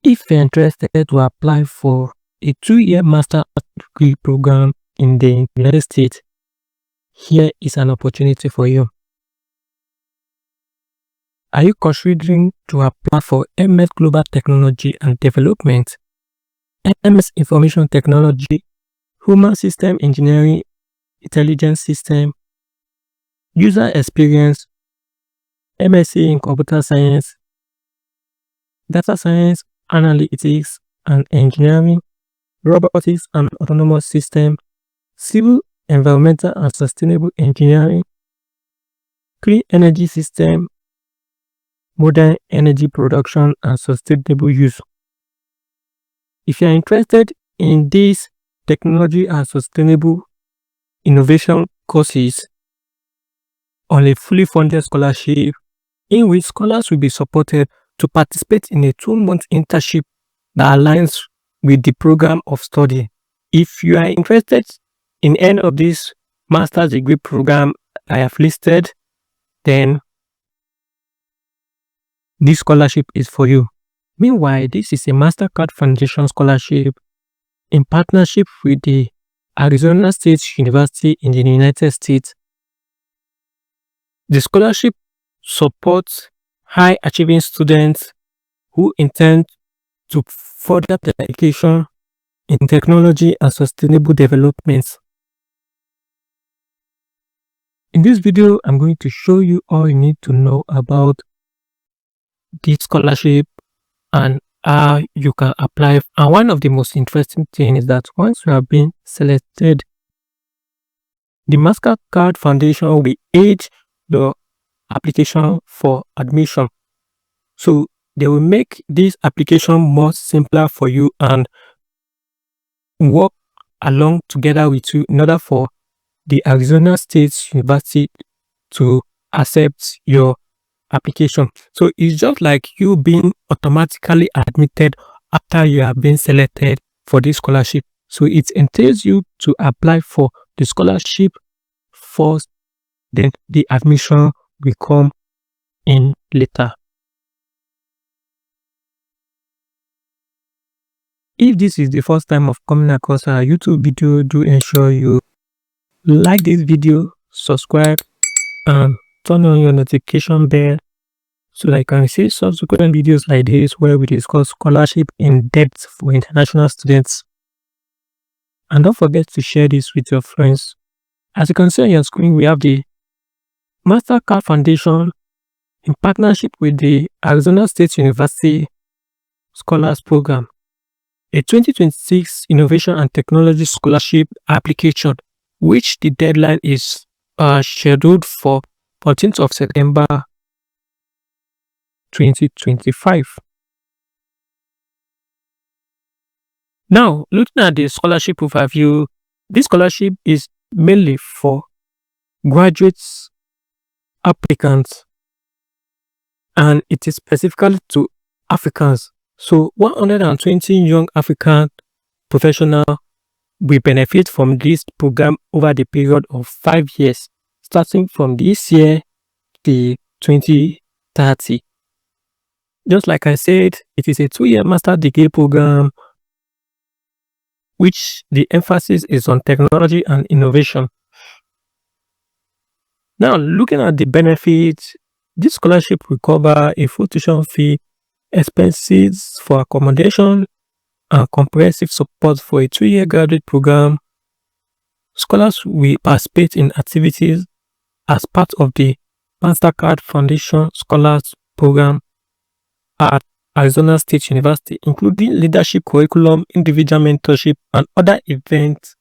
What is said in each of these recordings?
If you're interested to apply for a 2-year master degree program in the United States, here is an opportunity for you. Are you considering to apply for MS Global Technology and Development, MS Information Technology, Human System Engineering, Intelligence System, User Experience, MSc in Computer Science, Data Science, Analytics and Engineering, Robotics and Autonomous System, Civil, Environmental and Sustainable Engineering, Clean Energy System, Modern Energy Production and Sustainable Use? If you are interested in these technology and sustainable innovation courses on a fully funded scholarship, in which scholars will be supported to participate in a 2-month internship that aligns with the program of study. If you are interested in any of these master's degree program I have listed, then this scholarship is for you. Meanwhile, this is a MasterCard Foundation scholarship in partnership with the Arizona State University in the United States. The scholarship supports high achieving students who intend to further their education in technology and sustainable development. In this video, I'm going to show you all you need to know about this scholarship and how you can apply. And one of the most interesting things is that once you have been selected, the MasterCard Foundation will aid the application for admission. So they will make this application more simpler for you and work along together with you in order for the Arizona State University to accept your application. So it's just like you being automatically admitted after you have been selected for this scholarship. So it entails you to apply for the scholarship first, then the admission will come in later. If this is the first time of coming across our YouTube video, do ensure you like this video, subscribe, and turn on your notification bell so that you can see subsequent videos like this where we discuss scholarship in depth for international students. And don't forget to share this with your friends. As you can see on your screen, we have the MasterCard Foundation in partnership with the Arizona State University Scholars Program, a 2026 Innovation and Technology Scholarship application, which the deadline is scheduled for 14th of September 2025. Now, looking at the scholarship overview, this scholarship is mainly for graduates applicants and it is specifically to Africans. So 120 young African professionals will benefit from this program over the period of 5 years, starting from this year to 2030. Just like I said, it is a 2-year master degree program which the emphasis is on technology and innovation. Now, looking at the benefits, this scholarship will cover a full tuition fee, expenses for accommodation, and comprehensive support for a 2-year graduate program. Scholars will participate in activities as part of the MasterCard Foundation Scholars Program at Arizona State University, including leadership curriculum, individual mentorship, and other events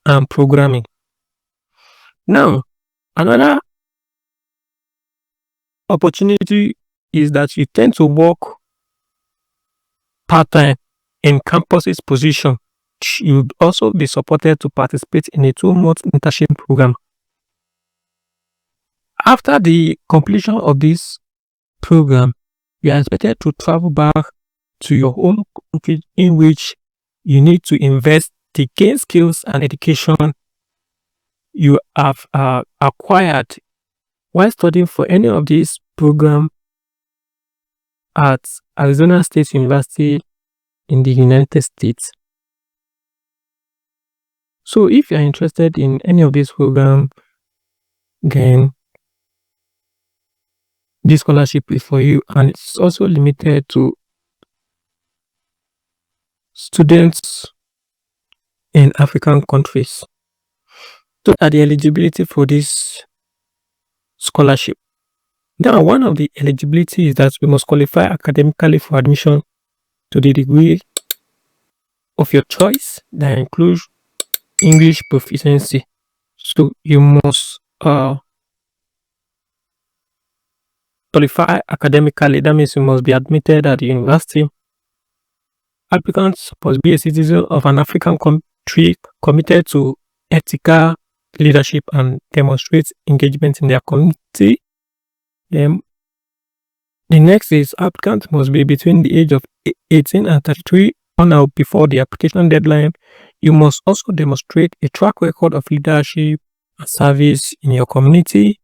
and programming. Now, another opportunity is that you tend to work part-time in campus's position. You would also be supported to participate in a 2-month internship program. After the completion of this program, you are expected to travel back to your home country, in which you need to invest to gain skills and education you have acquired while studying for any of these programs at Arizona State University in the United States. So if you're interested in any of these programs, then this scholarship is for you, and it's also limited to students in African countries. So at the eligibility for this scholarship. Now, one of the eligibility is that we must qualify academically for admission to the degree of your choice that includes English proficiency. So you must qualify academically. That means you must be admitted at the university. Applicants must be a citizen of an African country committed to ethical leadership and demonstrate engagement in their community. Then the next is applicants must be between the age of 18 and 33 on or before the application deadline. You must also demonstrate a track record of leadership and service in your community.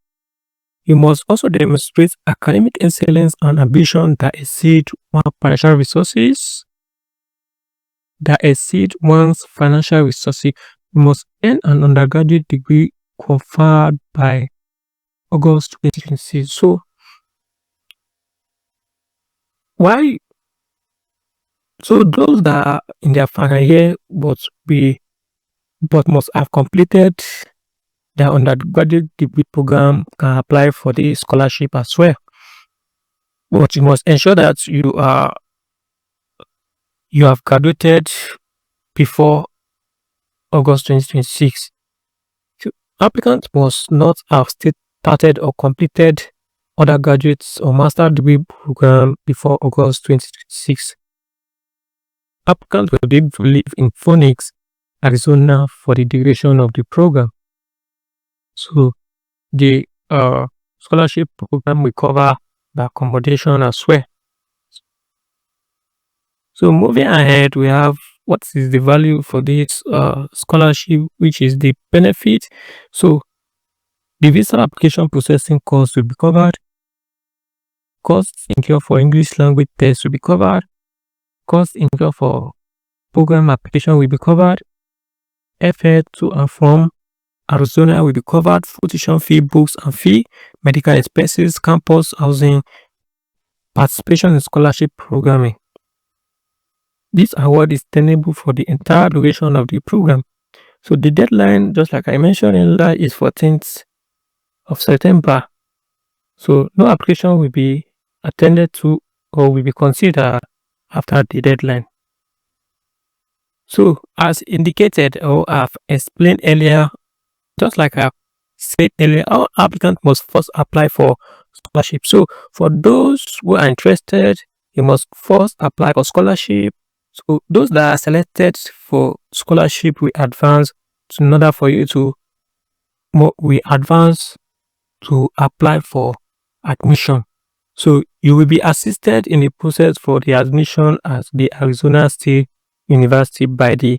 You must also demonstrate academic excellence and ambition that exceed one's financial resources. You must earn an undergraduate degree conferred by August 2026. So, why? So those that are in their final year but must have completed their undergraduate degree program can apply for the scholarship as well. But you must ensure that you have graduated before August 2026. So applicants must not have started or completed undergraduate or master degree program before August 2026. Applicants will be able to live in Phoenix, Arizona for the duration of the program. So the scholarship program will cover the accommodation as well. So moving ahead, we have what is the value for this scholarship, which is the benefit. So the visa application processing cost will be covered. Costs incurred for English language test will be covered. Costs incurred for program application will be covered. Airfare to and from Arizona will be covered. Full tuition fee, books and fee, medical expenses, campus housing, participation in scholarship programming. This award is tenable for the entire duration of the program. So the deadline, just like I mentioned earlier, is 14th of September. So no application will be attended to or will be considered after the deadline. So as indicated or I've explained earlier, just like I said earlier, all applicants must first apply for scholarship. So for those who are interested, you must first apply for scholarship. So those that are selected for scholarship will advance in order for you to apply for admission. So you will be assisted in the process for the admission at the Arizona State University by the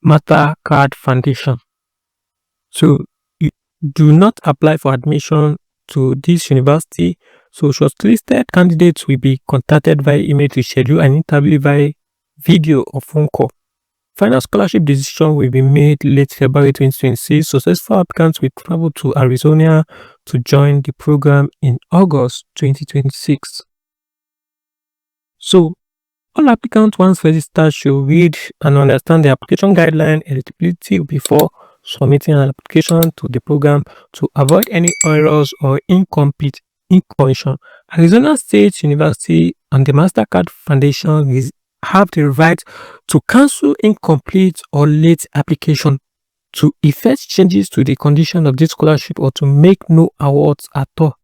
Mastercard Foundation. So you do not apply for admission to this university. So shortlisted candidates will be contacted via email to schedule an interview via video or phone call. Final scholarship decision will be made late February 2026. Successful applicants will travel to Arizona to join the program in August 2026. So, all applicants once registered should read and understand the application guideline eligibility before submitting an application to the program to avoid any errors or incomplete information. Arizona State University and the Mastercard Foundation have the right to cancel incomplete or late application, to effect changes to the condition of this scholarship, or to make no awards at all.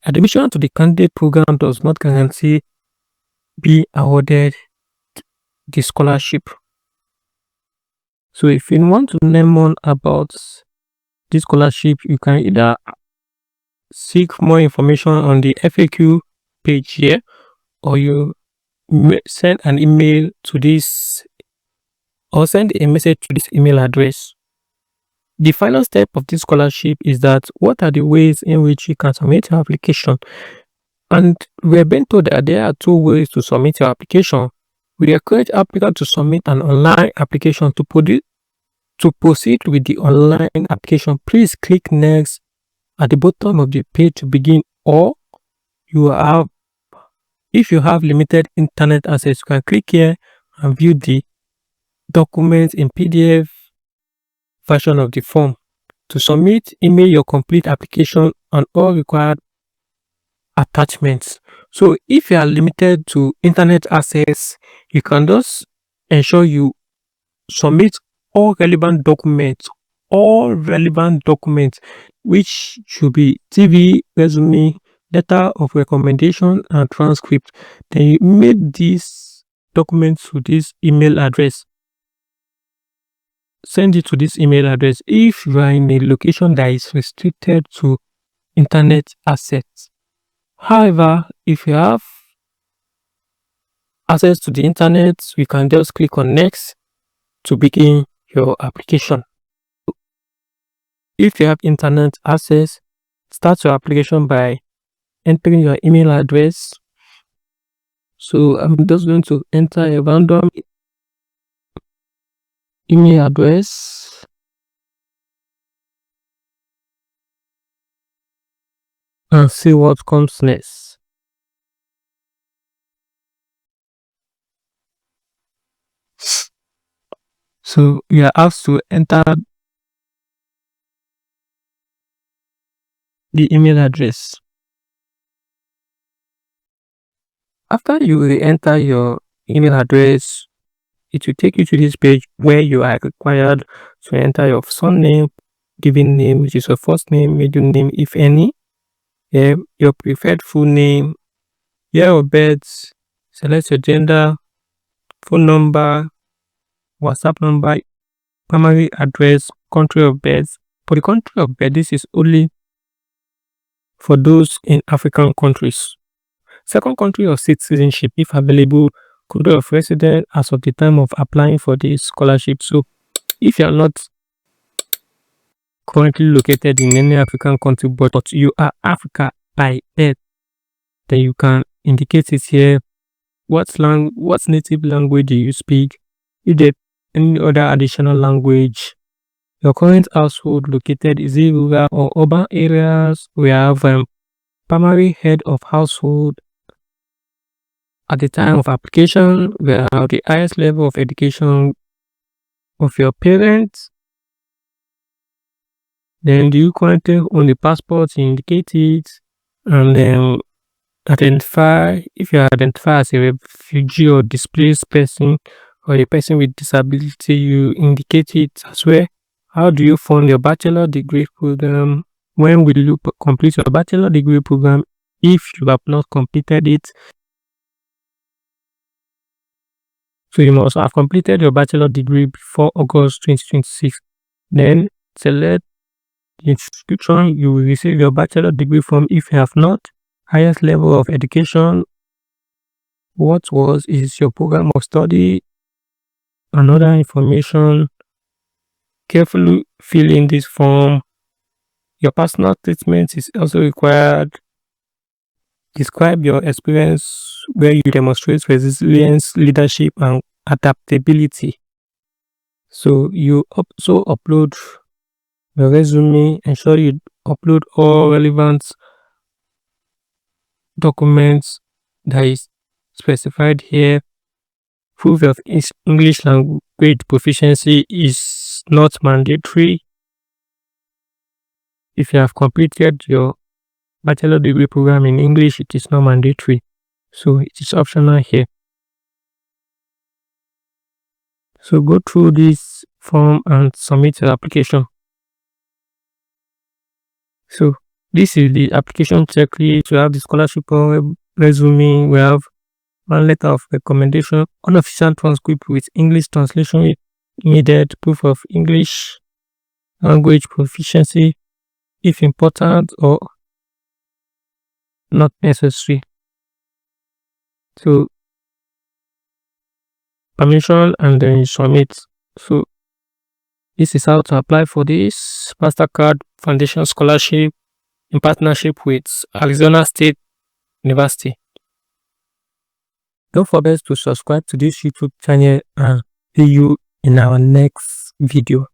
Admission to the candidate program does not guarantee be awarded the scholarship. So if you want to learn more about this scholarship, you can either seek more information on the FAQ page here, or you send an email to this, or send a message to this email address. The final step of this scholarship is that what are the ways in which you can submit your application. And we are being told that there are two ways to submit your application. We encourage applicants to submit an online application. To proceed with the online application, please click next at the bottom of the page to begin, or if you have limited internet access, you can click here and view the documents in PDF version of the form. To submit, email your complete application and all required attachments. So if you are limited to internet access, you can just ensure you submit all relevant documents, which should be CV, resume, letter of recommendation, and transcript. Then you email these documents to this email address. Send it to this email address if you are in a location that is restricted to internet access. However, if you have access to the internet, you can just click on next to begin your application. If you have internet access, start your application by entering your email address. So I'm just going to enter a random email address. And see what comes next. So you are asked to enter the email address. After you enter your email address, it will take you to this page where you are required to enter your surname, given name, which is your first name, middle name, if any, your preferred full name, year of birth, select your gender, phone number, WhatsApp number, primary address, country of birth. For the country of birth, this is only for those in African countries. Second, country of citizenship, if available, country of residence as of the time of applying for this scholarship. So if you are not currently located in any African country, but you are Africa by birth, then you can indicate it here. What native language do you speak? If there any other additional language, your current household located, is it rural or urban areas? We have primary head of household. At the time of application, we have the highest level of education of your parents. Then do you currently own the passport? You indicate it, and then identify, if you identify as a refugee or displaced person or a person with disability, you indicate it as well. How do you fund your bachelor degree program? When will you complete your bachelor degree program if you have not completed it? So you must have completed your bachelor degree before August 2026. Then select the institution you will receive your bachelor degree from. If you have not, highest level of education, is your program of study, and other information. Carefully fill in this form. Your personal statement is also required. Describe your experience where you demonstrate resilience, leadership, and adaptability. So you also upload your resume. Ensure you upload all relevant documents that is specified here. Proof of English language proficiency is not mandatory. If you have completed your bachelor degree program in English, it is not mandatory. So it is optional here. So go through this form and submit your application. So this is the application checklist. We have the scholarship resume. We have one letter of recommendation, unofficial transcript with English translation needed, proof of English language proficiency, if important or not necessary. So permission, and then you submit. So this is how to apply for this MasterCard Foundation Scholarship in partnership with Arizona State University. Don't forget to subscribe to this YouTube channel and see you in our next video.